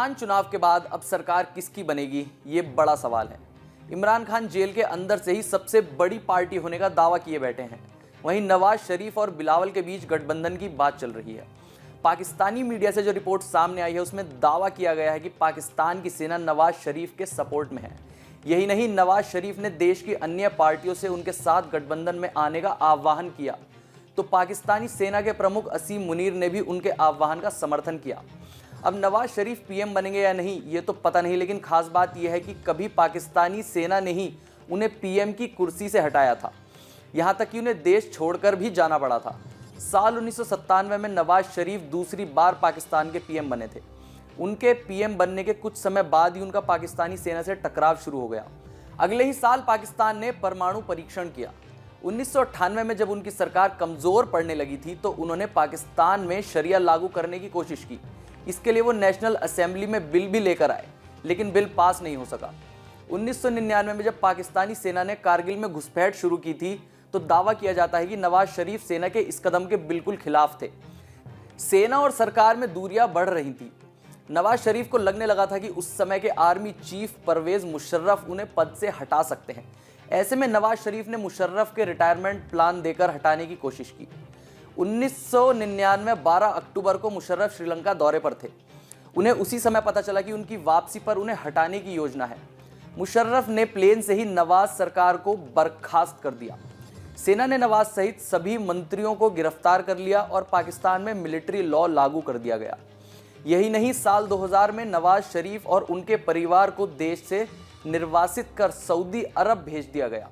खान चुनाव के बाद अब सरकार किसकी बनेगी, ये बड़ा सवाल है। इमरान खान जेल के अंदर से ही सबसे बड़ी पार्टी होने का दावा किए बैठे हैं। वहीं नवाज शरीफ और बिलावल के बीच गठबंधन की बात चल रही है। पाकिस्तानी मीडिया से जो रिपोर्ट सामने आई है उसमें दावा किया गया है कि पाकिस्तान की सेना नवाज शरीफ के सपोर्ट में है। यही नहीं, नवाज शरीफ ने देश की अन्य पार्टियों से उनके साथ गठबंधन में आने का आह्वान किया, तो पाकिस्तानी सेना के प्रमुख असीम मुनीर ने भी उनके आह्वान का समर्थन किया। अब नवाज शरीफ पीएम बनेंगे या नहीं ये तो पता नहीं, लेकिन खास बात यह है कि कभी पाकिस्तानी सेना ने ही उन्हें पीएम की कुर्सी से हटाया था, यहाँ तक कि उन्हें देश छोड़कर भी जाना पड़ा था। साल 1997 में नवाज शरीफ दूसरी बार पाकिस्तान के पीएम बने थे। उनके पीएम बनने के कुछ समय बाद ही उनका पाकिस्तानी सेना से टकराव शुरू हो गया। अगले ही साल पाकिस्तान ने परमाणु परीक्षण किया। 1998 में जब उनकी सरकार कमज़ोर पड़ने लगी थी तो उन्होंने पाकिस्तान में शरिया लागू करने की कोशिश की। इसके लिए वो नेशनल असेंबली में बिल भी लेकर आए, लेकिन बिल पास नहीं हो सका। 1999 में जब पाकिस्तानी सेना ने कारगिल में घुसपैठ शुरू की थी तो दावा किया जाता है कि नवाज शरीफ सेना के इस कदम के बिल्कुल खिलाफ थे। सेना और सरकार में दूरियां बढ़ रही थी। नवाज शरीफ को लगने लगा था कि उस समय के आर्मी चीफ परवेज मुशर्रफ उन्हें पद से हटा सकते हैं। ऐसे में नवाज शरीफ ने मुशर्रफ के रिटायरमेंट प्लान देकर हटाने की कोशिश की। 1999 12 अक्टूबर को मुशर्रफ श्रीलंका दौरे पर थे। उन्हें उसी समय पता चला कि उनकी वापसी पर उन्हें हटाने की योजना है। मुशर्रफ ने प्लेन से ही नवाज सरकार को बर्खास्त कर दिया। सेना ने नवाज सहित सभी मंत्रियों को गिरफ्तार कर लिया और पाकिस्तान में मिलिट्री लॉ लागू कर दिया गया। यही नहीं, साल 2000 में नवाज शरीफ और उनके परिवार को देश से निर्वासित कर सऊदी अरब भेज दिया गया।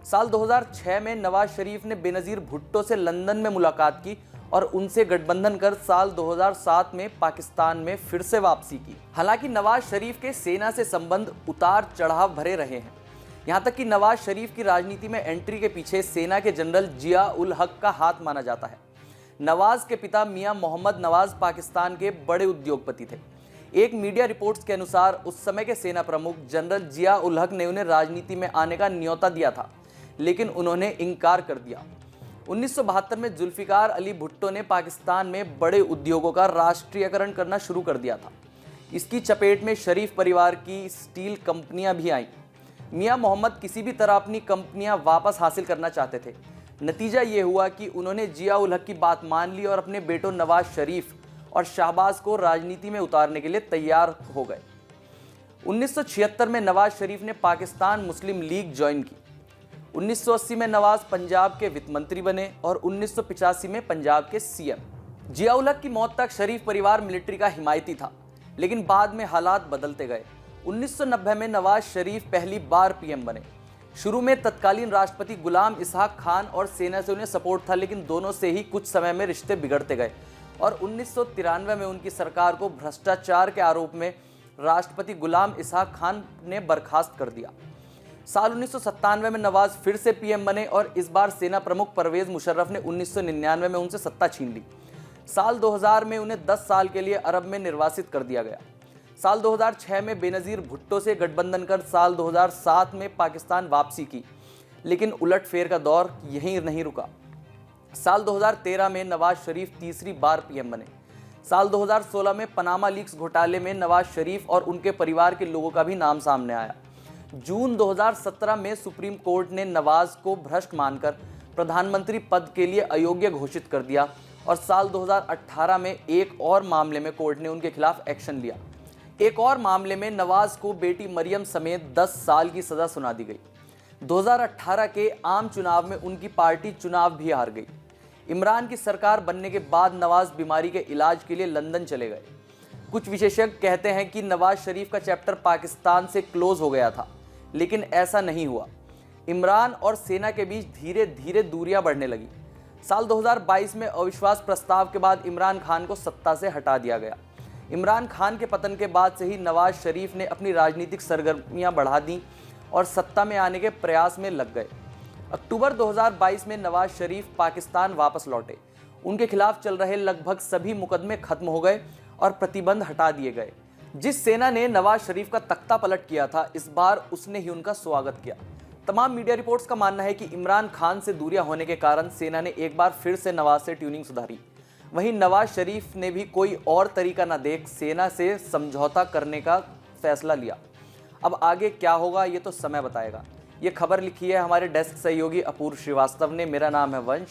साल 2006 में नवाज शरीफ ने बेनज़ीर भुट्टो से लंदन में मुलाकात की और उनसे गठबंधन कर साल 2007 में पाकिस्तान में फिर से वापसी की। हालांकि नवाज शरीफ के सेना से संबंध उतार चढ़ाव भरे रहे हैं। यहाँ तक कि नवाज शरीफ की राजनीति में एंट्री के पीछे सेना के जनरल जिया उल हक का हाथ माना जाता है। नवाज के पिता मियां मोहम्मद नवाज पाकिस्तान के बड़े उद्योगपति थे। एक मीडिया रिपोर्ट्स के अनुसार उस समय के सेना प्रमुख जनरल जिया उल हक ने उन्हें राजनीति में आने का न्योता दिया था, लेकिन उन्होंने इनकार कर दिया। 1972 में जुल्फिकार अली भुट्टो ने पाकिस्तान में बड़े उद्योगों का राष्ट्रीयकरण करना शुरू कर दिया था। इसकी चपेट में शरीफ परिवार की स्टील कंपनियां भी आईं। मियां मोहम्मद किसी भी तरह अपनी कंपनियां वापस हासिल करना चाहते थे। नतीजा ये हुआ कि उन्होंने जिया उल हक की बात मान ली और अपने बेटों नवाज शरीफ और शाहबाज को राजनीति में उतारने के लिए तैयार हो गए। 1976 में नवाज शरीफ ने पाकिस्तान मुस्लिम लीग ज्वाइन की। 1980 में नवाज पंजाब के वित्त मंत्री बने और 1985 में पंजाब के सीएम। जिया उल हक की मौत तक शरीफ परिवार मिलिट्री का हिमायती था, लेकिन बाद में हालात बदलते गए। 1990 में नवाज शरीफ पहली बार पीएम बने। शुरू में तत्कालीन राष्ट्रपति गुलाम इसहाक खान और सेना से उन्हें सपोर्ट था, लेकिन दोनों से ही कुछ समय में रिश्ते बिगड़ते गए और 1993 में उनकी सरकार को भ्रष्टाचार के आरोप में राष्ट्रपति गुलाम इसहाक खान ने बर्खास्त कर दिया। साल 1997 में नवाज फिर से पीएम बने और इस बार सेना प्रमुख परवेज मुशर्रफ ने 1999 में उनसे सत्ता छीन ली। साल 2000 में उन्हें 10 साल के लिए अरब में निर्वासित कर दिया गया। साल 2006 में बेनज़ीर भुट्टो से गठबंधन कर साल 2007 में पाकिस्तान वापसी की, लेकिन उलटफेर का दौर यहीं नहीं रुका। साल 2013 में नवाज शरीफ तीसरी बार पीएम बने। साल 2016 में पनामा लीक्स घोटाले में नवाज शरीफ और उनके परिवार के लोगों का भी नाम सामने आया। जून 2017 में सुप्रीम कोर्ट ने नवाज को भ्रष्ट मानकर प्रधानमंत्री पद के लिए अयोग्य घोषित कर दिया और साल 2018 में एक और मामले में कोर्ट ने उनके खिलाफ एक्शन लिया। एक और मामले में नवाज को बेटी मरियम समेत 10 साल की सजा सुना दी गई। 2018 के आम चुनाव में उनकी पार्टी चुनाव भी हार गई। इमरान की सरकार बनने के बाद नवाज बीमारी के इलाज के लिए लंदन चले गए। कुछ विशेषज्ञ कहते हैं कि नवाज शरीफ का चैप्टर पाकिस्तान से क्लोज हो गया था, लेकिन ऐसा नहीं हुआ। इमरान और सेना के बीच धीरे धीरे दूरियां बढ़ने लगी। साल 2022 में अविश्वास प्रस्ताव के बाद इमरान खान को सत्ता से हटा दिया गया। इमरान खान के पतन के बाद से ही नवाज शरीफ ने अपनी राजनीतिक सरगर्मियां बढ़ा दी और सत्ता में आने के प्रयास में लग गए। अक्टूबर 2022 में नवाज शरीफ पाकिस्तान वापस लौटे। उनके खिलाफ चल रहे लगभग सभी मुकदमे खत्म हो गए और प्रतिबंध हटा दिए गए। जिस सेना ने नवाज शरीफ का तख्ता पलट किया था, इस बार उसने ही उनका स्वागत किया। तमाम मीडिया रिपोर्ट्स का मानना है कि इमरान खान से दूरियां होने के कारण सेना ने एक बार फिर से नवाज से ट्यूनिंग सुधारी। वहीं नवाज शरीफ ने भी कोई और तरीका न देख सेना से समझौता करने का फैसला लिया। अब आगे क्या होगा ये तो समय बताएगा। ये खबर लिखी है हमारे डेस्क सहयोगी अपूर्व श्रीवास्तव ने। मेरा नाम है वंश।